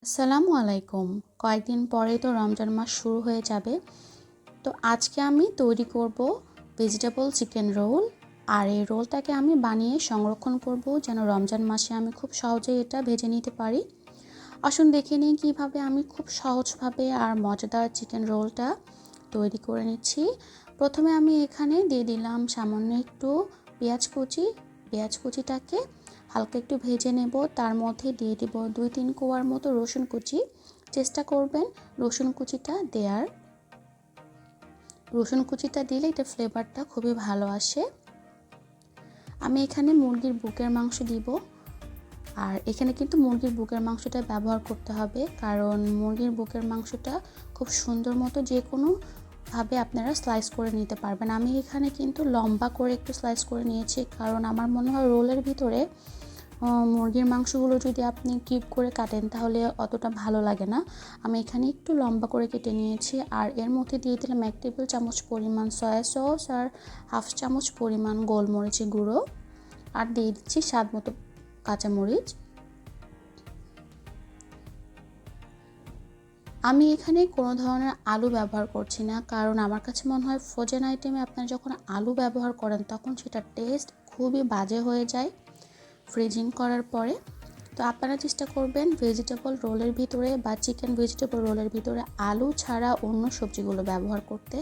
আসসালামু আলাইকুম। কয়েকদিন পরেই তো রমজান মাস শুরু হয়ে যাবে। তো আজকে আমি তৈরি করব ভেজিটেবল চিকেন রোল। আর এই রোলটাকে আমি বানিয়ে সংরক্ষণ করব যেন রমজান মাসে আমি খুব সহজেই এটা ভেজে নিতে পারি। আসুন দেখে নিই কীভাবে আমি খুব সহজভাবে আর মজাদার চিকেন রোলটা তৈরি করে নিচ্ছি। প্রথমে আমি এখানে দিয়ে দিলাম সামান্য একটু পেঁয়াজ কুচি। পেঁয়াজ কুচিটাকে হালকা একটু ভেজে নেব। তার মধ্যে দিয়ে দিব 2-3 কোয়ার মতো রসুন কুচি। চেষ্টা করবেন রসুন কুচিটা দেওয়ার। রসুন কুচিটা দিলে এটা ফ্লেভারটা খুবই ভালো আসে। আমি এখানে মুরগির বুকের মাংস দিব। আর এখানে কিন্তু মুরগির বুকের মাংসটা ব্যবহার করতে হবে, কারণ মুরগির বুকের মাংসটা খুব সুন্দর মতো যে কোনোভাবে আপনারা স্লাইস করে নিতে পারবেন। আমি এখানে কিন্তু লম্বা করে একটু স্লাইস করে নিয়েছি, কারণ আমার মনে হয় রোলের ভিতরে মুরগির মাংসগুলো যদি আপনি কিউব করে কাটেন তাহলে অতটা ভালো লাগে না। আমি এখানে একটু লম্বা করে কেটে নিয়েছি। আর এর মধ্যে দিয়ে দিলাম 1 টেবিল চামচ পরিমাণ সয়া সস আর হাফ চামচ পরিমাণ গোলমরিচের গুঁড়ো। আর দিয়ে দিচ্ছি স্বাদ মতো কাঁচামরিচ। আমি এখানে কোনো ধরনের আলু ব্যবহার করছি না, কারণ আমার কাছে মনে হয় ফ্রোজেন আইটেমে আপনারা যখন আলু ব্যবহার করেন তখন সেটা টেস্ট খুবই বাজে হয়ে যায় ফ্রিজিং করার পরে। তো আপনারা চেষ্টা করবেন ভেজিটেবল রোলের ভিতরে বা চিকেন ভেজিটেবল রোলের ভিতরে আলু ছাড়া অন্য সবজিগুলো ব্যবহার করতে।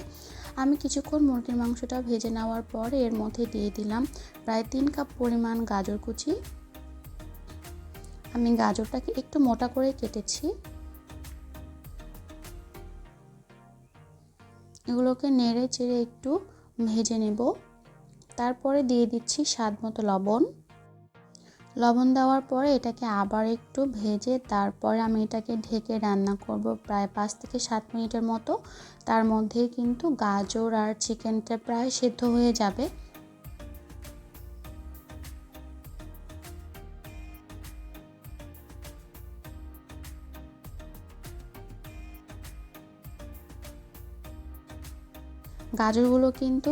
আমি কিছুক্ষণ মুরগির মাংসটা ভেজে নেওয়ার পরে এর মধ্যে দিয়ে দিলাম প্রায় 3 কাপ পরিমাণ গাজর কুচি। আমি গাজরটাকে একটু মোটা করে কেটেছি। এগুলোকে নেড়ে চেড়ে একটু ভেজে নেব। তারপরে দিয়ে দিচ্ছি স্বাদ মতো লবণ। লবণ দেওয়ার পরে এটাকে আবার একটু ভেজে তারপরে আমি এটাকে ঢেকে রান্না করব প্রায় 5 থেকে 7 মিনিটের মতো। তার মধ্যেই কিন্তু গাজর আর চিকেনটা প্রায় সেদ্ধ হয়ে যাবে। গাজরগুলো কিন্তু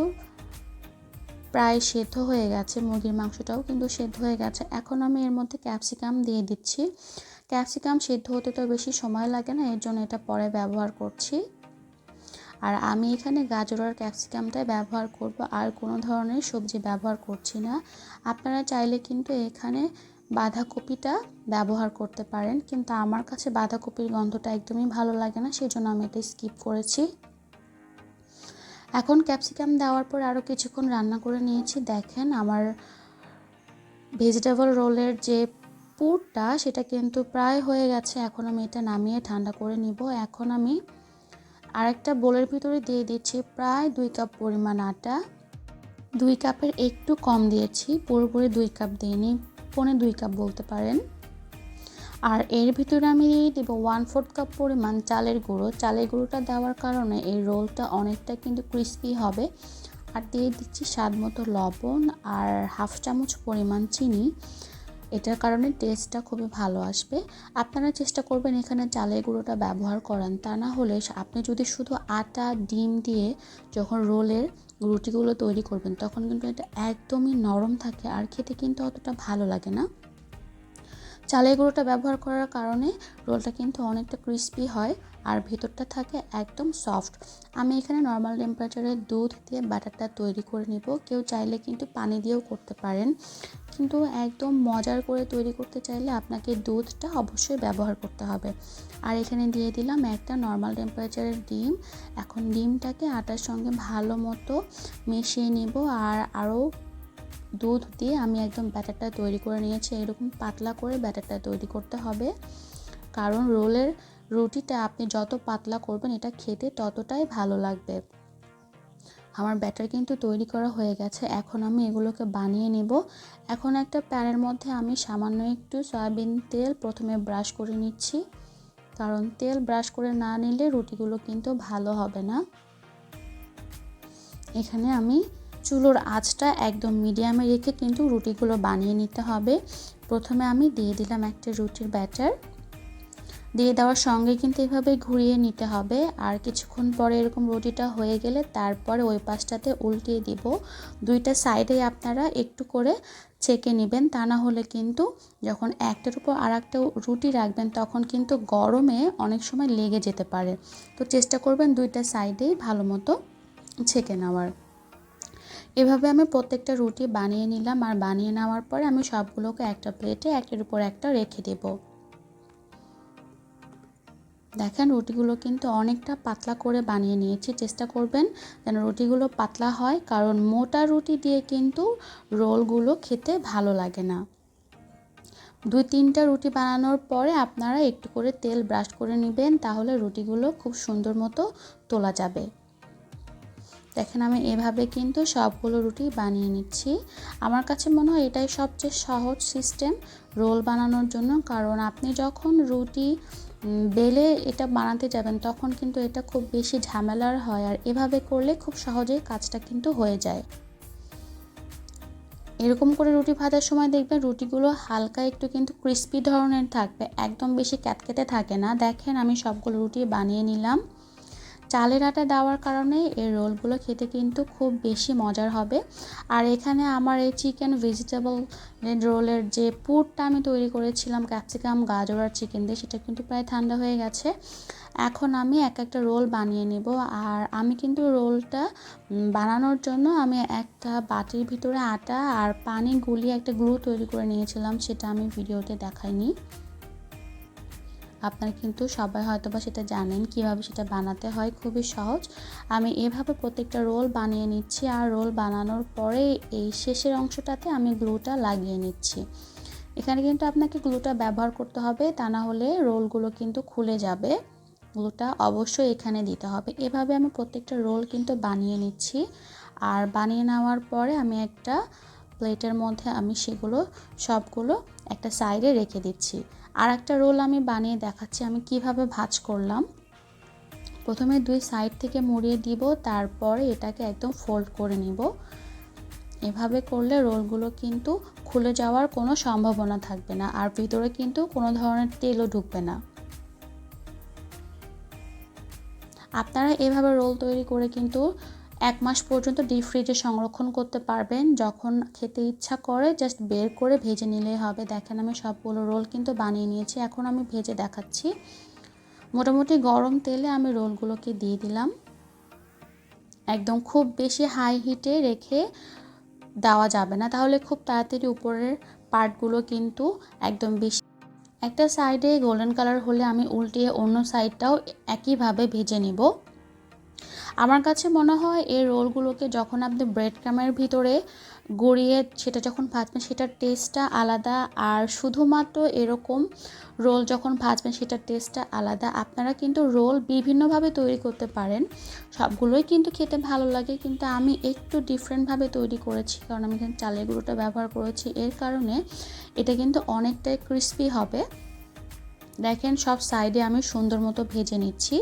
প্রায় সেদ্ধ হয়ে গেছে, মুরগির মাংসটাও কিন্তু সেদ্ধ হয়ে গেছে। এখন আমি এর মধ্যে ক্যাপসিকাম দিয়ে দিচ্ছি। ক্যাপসিকাম সেদ্ধ হতে তো বেশি সময় লাগে না, এর জন্য এটা পরে ব্যবহার করছি। আর আমি এখানে গাজর আর ক্যাপসিকামটাই ব্যবহার করব, আর কোনো ধরনের সবজি ব্যবহার করছি না। আপনারা চাইলে কিন্তু এখানে বাঁধাকপিটা ব্যবহার করতে পারেন, কিন্তু আমার কাছে বাঁধাকপির গন্ধটা একদমই ভালো লাগে না, সেজন্য আমি এটা স্কিপ করেছি। এখন ক্যাপসিকাম দেওয়ার পর আরও কিছুক্ষণ রান্না করে নিয়েছি। দেখেন আমার ভেজিটেবল রোলের যে পুরটা সেটা কিন্তু প্রায় হয়ে গেছে। এখন আমি এটা নামিয়ে ঠান্ডা করে নিব। এখন আমি আরেকটা বোলের ভিতরে দিয়ে দিচ্ছি প্রায় 2 কাপ পরিমাণ আটা। 2 কাপের একটু কম দিয়েছি, পুরোপুরি 2 কাপ দিইনি, 1.25 কাপ বলতে পারেন। আর এর ভিতরে আমি দিয়ে দেবো 1/4 কাপ পরিমাণ চালের গুঁড়ো। চালের গুঁড়োটা দেওয়ার কারণে এই রোলটা অনেকটা কিন্তু ক্রিস্পি হবে। আর দিয়ে দিচ্ছি স্বাদ মতো লবণ আর হাফ চামচ পরিমাণ চিনি। এটার কারণে টেস্টটা খুবই ভালো আসবে। আপনারা চেষ্টা করবেন এখানে চালের গুঁড়োটা ব্যবহার করেন, তা না হলে আপনি যদি শুধু আটা ডিম দিয়ে যখন রোলের রুটিগুলো তৈরি করবেন তখন কিন্তু এটা একদমই নরম থাকে আর খেতে কিন্তু অতটা ভালো লাগে না। চালের গুঁড়োটা ব্যবহার করার কারণে রোলটা কিন্তু অনেকটা ক্রিস্পি হয় আর ভেতরটা থাকে একদম সফট। আমি এখানে নর্মাল টেম্পারেচারে দুধ দিয়ে ব্যাটারটা তৈরি করে নিব। কেউ চাইলে কিন্তু পানি দিয়েও করতে পারেন, কিন্তু একদম মজার করে তৈরি করতে চাইলে আপনাকে দুধটা অবশ্যই ব্যবহার করতে হবে। আর এখানে দিয়ে দিলাম একটা নর্মাল টেম্পারেচারের ডিম। এখন ডিমটাকে আটার সঙ্গে ভালো মতো মিশিয়ে নিব। আর আরও দুধ দিয়ে আমি একদম ব্যাটারটা তৈরি করে নিয়েছি। এরকম পাতলা করে ব্যাটারটা তৈরি করতে হবে, কারণ রোলের রুটিটা আপনি যত পাতলা করবেন এটা খেতে ততটাই ভালো লাগবে। আমার ব্যাটার কিন্তু তৈরি করা হয়ে গেছে। এখন আমি এগুলোকে বানিয়ে নেব। এখন একটা প্যানের মধ্যে আমি সামান্য একটু সয়াবিন তেল প্রথমে ব্রাশ করে নিচ্ছি, কারণ তেল ব্রাশ করে না নিলে রুটিগুলো কিন্তু ভালো হবে না। এখানে আমি চুলোর আঁচটা একদম মিডিয়ামে রেখে কিন্তু রুটিগুলো বানিয়ে নিতে হবে। প্রথমে আমি দিয়ে দিলাম একটা রুটির ব্যাটার। দিয়ে দেওয়ার সঙ্গে কিন্তু এভাবে ঘুরিয়ে নিতে হবে। আর কিছুক্ষণ পরে এরকম রুটিটা হয়ে গেলে তারপরে ওই পাশটাতে উল্টিয়ে দিব। দুইটা সাইডে আপনারা একটু করে ছেঁকে নেবেন, তা না হলে কিন্তু যখন একটার উপর আর একটা রুটি রাখবেন তখন কিন্তু গরমে অনেক সময় লেগে যেতে পারে। তো চেষ্টা করবেন দুইটা সাইডেই ভালো মতো ছেঁকে নেওয়ার। এভাবে আমি প্রত্যেকটা রুটি বানিয়ে নিলাম, আর বানিয়ে নেওয়ার পরে আমি সবগুলোকে একটা প্লেটে একটার উপর একটা রেখে দেব। দেখেন রুটিগুলো কিন্তু অনেকটা পাতলা করে বানিয়ে নিয়েছি। চেষ্টা করবেন যেন রুটিগুলো পাতলা হয়, কারণ মোটা রুটি দিয়ে কিন্তু রোলগুলো খেতে ভালো লাগে না। 2-3টা রুটি বানানোর পরে আপনারা একটু করে তেল ব্রাশ করে নেবেন, তাহলে রুটিগুলো খুব সুন্দর মতো তোলা যাবে। দেখেন আমি এভাবে কিন্তু সবগুলো রুটি বানিয়ে নিচ্ছি। আমার কাছে মনে হয় এটাই সবচেয়ে সহজ সিস্টেম রোল বানানোর জন্য, কারণ আপনি যখন রুটি বেলে এটা বানাতে যাবেন তখন কিন্তু এটা খুব বেশি ঝামেলার হয়, আর এভাবে করলে খুব সহজেই কাজটা কিন্তু হয়ে যায়। এরকম করে রুটি ভাজার সময় দেখবেন রুটিগুলো হালকা একটু কিন্তু ক্রিস্পি ধরনের থাকবে, একদম বেশি ক্যাটকেটে থাকে না। দেখেন আমি সবগুলো রুটি বানিয়ে নিলাম। চালের আটা দেওয়ার কারণে এই রোলগুলো খেতে কিন্তু খুব বেশি মজার হবে। আর এখানে আমার এই চিকেন ভেজিটেবল রোলের যে পুরটা আমি তৈরি করেছিলাম ক্যাপসিকাম, গাজর আর চিকেন দিয়ে, সেটা কিন্তু প্রায় ঠান্ডা হয়ে গেছে। এখন আমি একটা রোল বানিয়ে নেব। আর আমি কিন্তু রোলটা বানানোর জন্য আমি একটা বাটির ভিতরে আটা আর পানি গুলিয়ে একটা গ্লু তৈরি করে নিয়েছিলাম, সেটা আমি ভিডিওতে দেখাইনি। আপনারা কিন্তু সবাই হয়তোবা সেটা জানেন কিভাবে সেটা বানাতে হয়, খুবই সহজ। আমি এভাবে প্রত্যেকটা রোল বানিয়ে নিচ্ছি, আর রোল বানানোর পরে এই শেষের অংশটাতে আমি গ্লুটা লাগিয়ে নিচ্ছি। এখানে কিন্তু আপনাকে গ্লুটা ব্যবহার করতে হবে, তা না হলে রোলগুলো কিন্তু খুলে যাবে। গ্লুটা অবশ্যই এখানে দিতে হবে। এভাবে আমি প্রত্যেকটা রোল কিন্তু বানিয়ে নিচ্ছি। আর বানিয়ে নেওয়ার পরে আমি একটা প্লেটের মধ্যে আমি সেগুলো সবগুলো একটা সাইডে রেখে দিচ্ছি। আর একটা রোল আমি বানিয়ে দেখাচ্ছি আমি কিভাবে ভাঁজ করলাম। প্রথমে 2 সাইড থেকে মুড়িয়ে দিব, তারপরে এটাকে একদম ফোল্ড করে নিব। এভাবে করলে রোলগুলো কিন্তু খুলে যাওয়ার কোনো সম্ভাবনা থাকবে না, আর ভিতরে কিন্তু কোনো ধরনের তেলও ঢুকবে না। আপনারা এভাবে রোল তৈরি করে কিন্তু 1 মাস পর্যন্ত ডিপ ফ্রিজে সংরক্ষণ করতে পারবেন। যখন খেতে ইচ্ছা করে জাস্ট বের করে ভেজে নিলেই হবে। দেখেন আমি সবগুলো রোল কিন্তু বানিয়ে নিয়েছি, এখন আমি ভেজে দেখাচ্ছি। মোটামুটি গরম তেলে আমি রোলগুলোকে দিয়ে দিলাম। একদম খুব বেশি হাই হিটে রেখে দেওয়া যাবে না, তাহলে খুব তাড়াতাড়ি উপরের পার্টগুলো কিন্তু একদম বেশি। একটা সাইডে গোল্ডেন কালার হলে আমি উল্টিয়ে অন্য সাইডটাও একইভাবে ভেজে নিব। আমার কাছে মনে হয় এই রোলগুলোকে যখন আপনি ব্রেড ক্রামের ভিতরে গড়িয়ে সেটা যখন ভাজবেন সেটার টেস্টটা আলাদা, আর শুধুমাত্র এরকম রোল যখন ভাজবেন সেটার টেস্টটা আলাদা। আপনারা কিন্তু রোল বিভিন্নভাবে তৈরি করতে পারেন, সবগুলোই কিন্তু খেতে ভালো লাগে, কিন্তু আমি একটু ডিফারেন্টভাবে তৈরি করেছি, কারণ আমি এখানে চালের গুঁড়োটা ব্যবহার করেছি, এর কারণে এটা কিন্তু অনেকটাই ক্রিস্পি হবে। দেখেন সব সাইডে আমি সুন্দর মতো ভেজে নিচ্ছি।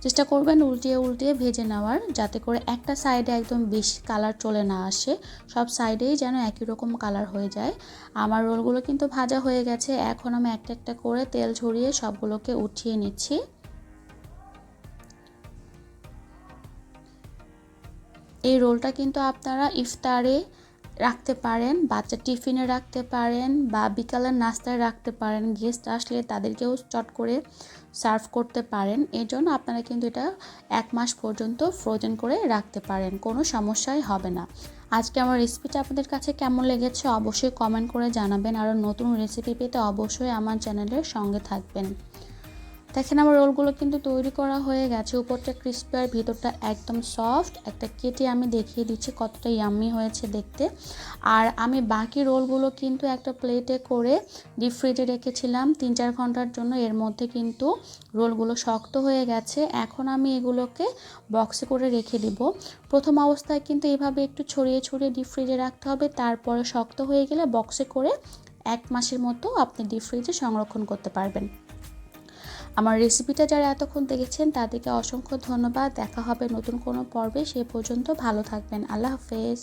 চেষ্টা করবেন উল্টিয়ে উল্টিয়ে ভেজে নেওয়ার, যাতে করে একটা সাইডে একদম বেশি কালার চলে না আসে, সব সাইডেই যেন একই রকম কালার হয়ে যায়। আমার রোলগুলো কিন্তু ভাজা হয়ে গেছে। এখন আমি একটা একটা করে তেল ঝরিয়ে সবগুলোকে উঠিয়ে নিচ্ছি। এই রোলটা কিন্তু আপনারা ইফতারে রাখতে পারেন, বাচ্চা টিফিনে রাখতে পারেন, বা বিকালের নাস্তায় রাখতে পারেন। গেস্ট আসলে তাদেরকেও চট করে সার্ভ করতে পারেন। এর জন্য আপনারা কিন্তু এটা 1 মাস পর্যন্ত ফ্রোজেন করে রাখতে পারেন, কোনো সমস্যাই হবে না। আজকে আমার রেসিপিটা আপনাদের কাছে কেমন লেগেছে অবশ্যই কমেন্ট করে জানাবেন। আরও নতুন রেসিপি পেতে অবশ্যই আমার চ্যানেলের সঙ্গে থাকবেন। দেখেন আমার রোলগুলো কিন্তু তৈরি করা হয়ে গেছে, উপরটা ক্রিস্পি আর ভিতরটা একদম সফট। একটা কেটে আমি দেখিয়ে দিচ্ছি কতটা ইয়াম্মি হয়েছে দেখতে। আর আমি বাকি রোলগুলো কিন্তু একটা প্লেটে করে ডিপ ফ্রিজে রেখেছিলাম 3-4 ঘন্টার জন্য। এর মধ্যে কিন্তু রোলগুলো শক্ত হয়ে গেছে। এখন আমি এগুলোকে বক্সে করে রেখে দিব। প্রথম অবস্থায় কিন্তু এভাবে একটু ছড়িয়ে ছড়িয়ে ডিপ ফ্রিজে রাখতে হবে, তারপরে শক্ত হয়ে গেলে বক্সে করে 1 মাসের মতো আপনি ডিপ ফ্রিজে সংরক্ষণ করতে পারবেন। আমার রেসিপিটা যারা এতক্ষণ দেখেছেন তাদেরকে অসংখ্য ধন্যবাদ। দেখা হবে নতুন কোনো পর্বে, সে পর্যন্ত ভালো থাকবেন। আল্লাহ হাফেজ।